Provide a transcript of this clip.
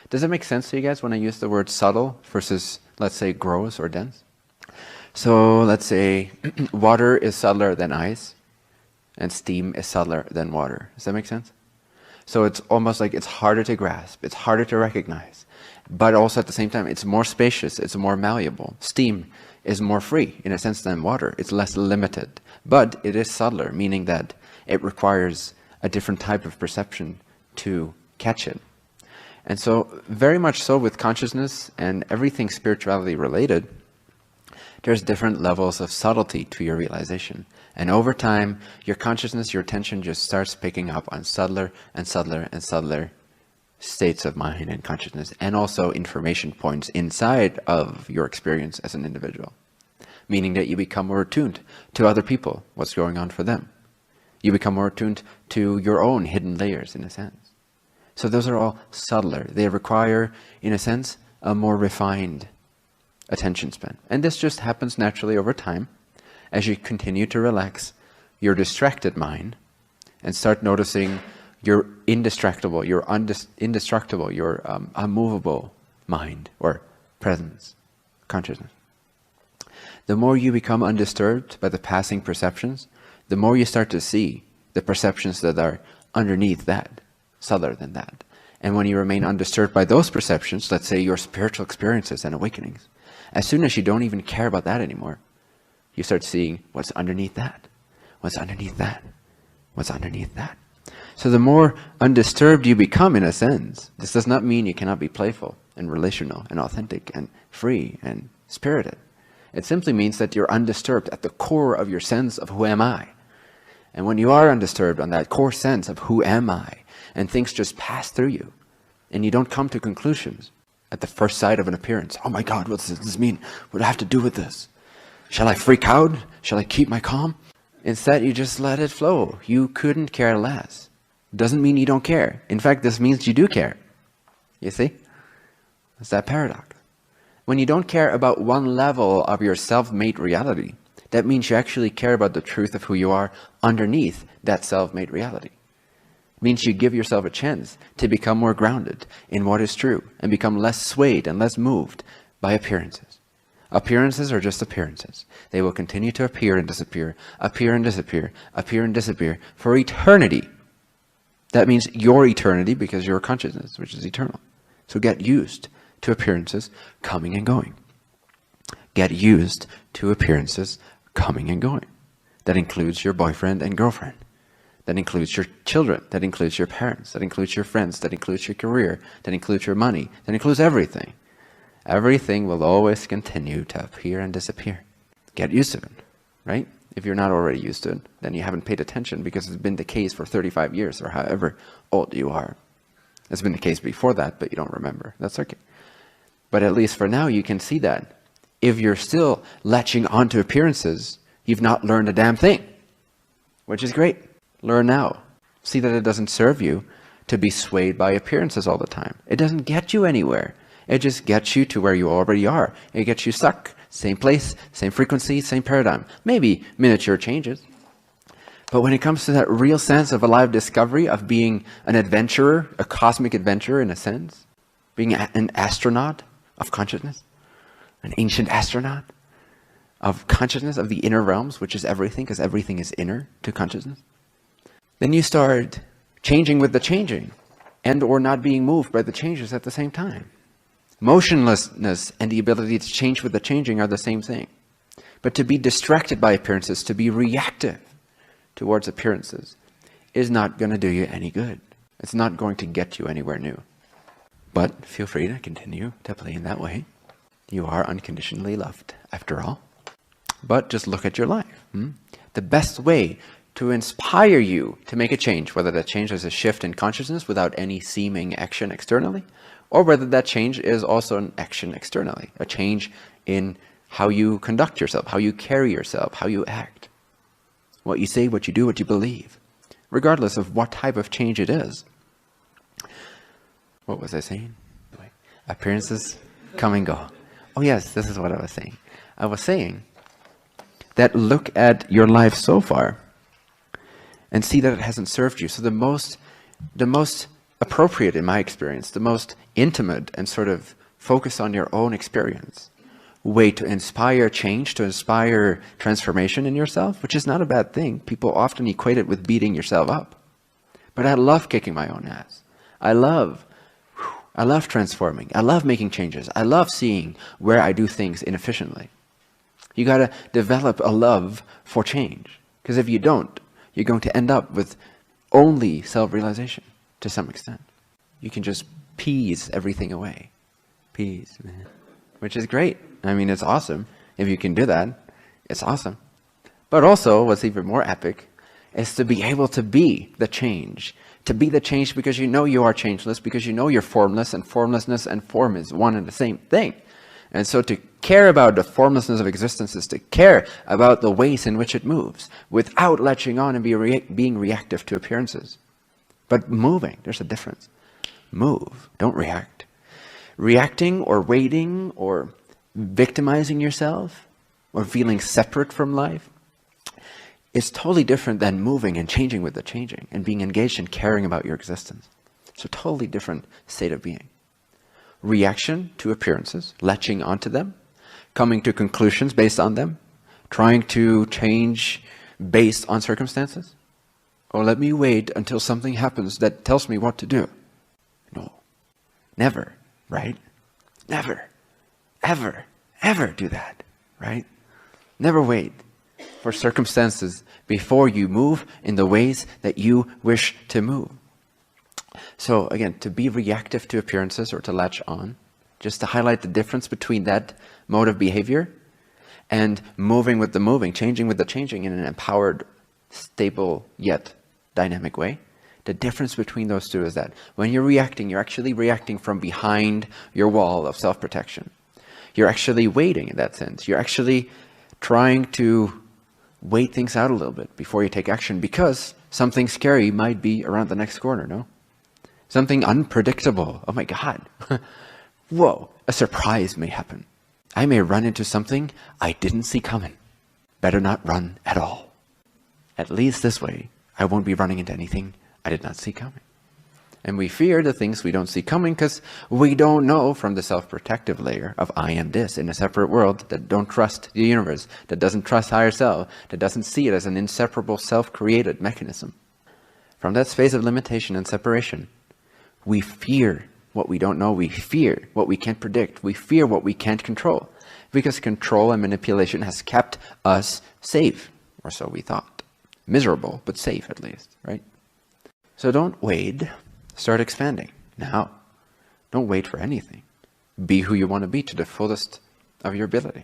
Does it make sense to you guys when I use the word subtle versus, let's say, gross or dense? So let's say water is subtler than ice, and steam is subtler than water. Does that make sense? So it's almost like it's harder to grasp, it's harder to recognize, but also at the same time, it's more spacious, it's more malleable. Steam is more free, in a sense, than water. It's less limited, but it is subtler, meaning that it requires a different type of perception to catch it. And so, very much so with consciousness and everything spirituality related, there's different levels of subtlety to your realization. And over time, your consciousness, your attention just starts picking up on subtler and subtler and subtler states of mind and consciousness, and also information points inside of your experience as an individual. Meaning that you become more attuned to other people, what's going on for them. You become more attuned to your own hidden layers, in a sense. So those are all subtler. They require, in a sense, a more refined attention span. And this just happens naturally over time as you continue to relax your distracted mind and start noticing your indestructible, your indestructible, your unmovable mind or presence, consciousness. The more you become undisturbed by the passing perceptions, the more you start to see the perceptions that are underneath that, subtler than that. And when you remain undisturbed by those perceptions, let's say your spiritual experiences and awakenings, as soon as you don't even care about that anymore, you start seeing what's underneath that, what's underneath that, what's underneath that. So the more undisturbed you become, in a sense, this does not mean you cannot be playful and relational and authentic and free and spirited. It simply means that you're undisturbed at the core of your sense of who am I. And when you are undisturbed on that core sense of who am I, and things just pass through you, and you don't come to conclusions at the first sight of an appearance. Oh my God, what does this mean? What do I have to do with this? Shall I freak out? Shall I keep my calm? Instead, you just let it flow. You couldn't care less. Doesn't mean you don't care. In fact, this means you do care. You see? It's that paradox. When you don't care about one level of your self-made reality, that means you actually care about the truth of who you are underneath that self-made reality. It means you give yourself a chance to become more grounded in what is true and become less swayed and less moved by appearances. Appearances are just appearances. They will continue to appear and disappear, appear and disappear, appear and disappear for eternity. That means your eternity, because you're consciousness, which is eternal. So get used to appearances coming and going. Get used to appearances coming and going. That includes your boyfriend and girlfriend. That includes your children. That includes your parents. That includes your friends. That includes your career. That includes your money. That includes everything. Everything will always continue to appear and disappear. Get used to it, right? If you're not already used to it, then you haven't paid attention because it's been the case for 35 years or however old you are. It's been the case before that, but you don't remember. That's okay. But at least for now, you can see that. If you're still latching onto appearances, you've not learned a damn thing, which is great. Learn now. See that it doesn't serve you to be swayed by appearances all the time. It doesn't get you anywhere. It just gets you to where you already are. It gets you stuck. Same place, same frequency, same paradigm. Maybe miniature changes. But when it comes to that real sense of alive discovery, of being an adventurer, a cosmic adventurer in a sense, being an astronaut of consciousness, an ancient astronaut of consciousness, of the inner realms, which is everything, because everything is inner to consciousness, then you start changing with the changing, and or not being moved by the changes at the same time. Motionlessness and the ability to change with the changing are the same thing. But to be distracted by appearances, to be reactive towards appearances, is not going to do you any good. It's not going to get you anywhere new. But feel free to continue to play in that way. You are unconditionally loved, after all. But just look at your life. The best way to inspire you to make a change, whether that change is a shift in consciousness without any seeming action externally, or whether that change is also an action externally, a change in how you conduct yourself, how you carry yourself, how you act, what you say, what you do, what you believe, regardless of what type of change it is. What was I saying? Appearances come and go. Oh yes, this is what I was saying. I was saying that look at your life so far and see that it hasn't served you. So the most appropriate in my experience, the most intimate and sort of focus on your own experience way to inspire change, to inspire transformation in yourself, which is not a bad thing. People often equate it with beating yourself up. But I love kicking my own ass. I love transforming. I love making changes. I love seeing where I do things inefficiently. You got to develop a love for change. Because if you don't, you're going to end up with only self-realization to some extent. You can just peas everything away. Peas, man. Which is great. I mean, it's awesome. If you can do that, it's awesome. But also, what's even more epic is to be able to be the change. To be the change because you know you are changeless, because you know you're formless, and formlessness and form is one and the same thing. And so to care about the formlessness of existence is to care about the ways in which it moves, without latching on and being reactive to appearances. But moving, there's a difference. Move, don't react. Reacting or waiting or victimizing yourself or feeling separate from life is totally different than moving and changing with the changing and being engaged and caring about your existence. It's a totally different state of being. Reaction to appearances, latching onto them, coming to conclusions based on them, trying to change based on circumstances. Or let me wait until something happens that tells me what to do. No, never, right? Never, ever, ever do that, right? Never wait for circumstances before you move in the ways that you wish to move. So again, to be reactive to appearances or to latch on, just to highlight the difference between that mode of behavior and moving with the moving, changing with the changing in an empowered, stable, yet dynamic way. The difference between those two is that when you're reacting, you're actually reacting from behind your wall of self-protection. You're actually waiting in that sense. You're actually trying to wait things out a little bit before you take action because something scary might be around the next corner, no? Something unpredictable. Oh my God. Whoa, a surprise may happen. I may run into something I didn't see coming. Better not run at all. At least this way, I won't be running into anything I did not see coming. And we fear the things we don't see coming because we don't know from the self-protective layer of I am this in a separate world that don't trust the universe, that doesn't trust higher self, that doesn't see it as an inseparable self-created mechanism. From that space of limitation and separation, we fear what we don't know. We fear what we can't predict. We fear what we can't control because control and manipulation has kept us safe, or so we thought. Miserable, but safe at least, right? So don't wait. Start expanding now. Don't wait for anything. Be who you want to be to the fullest of your ability.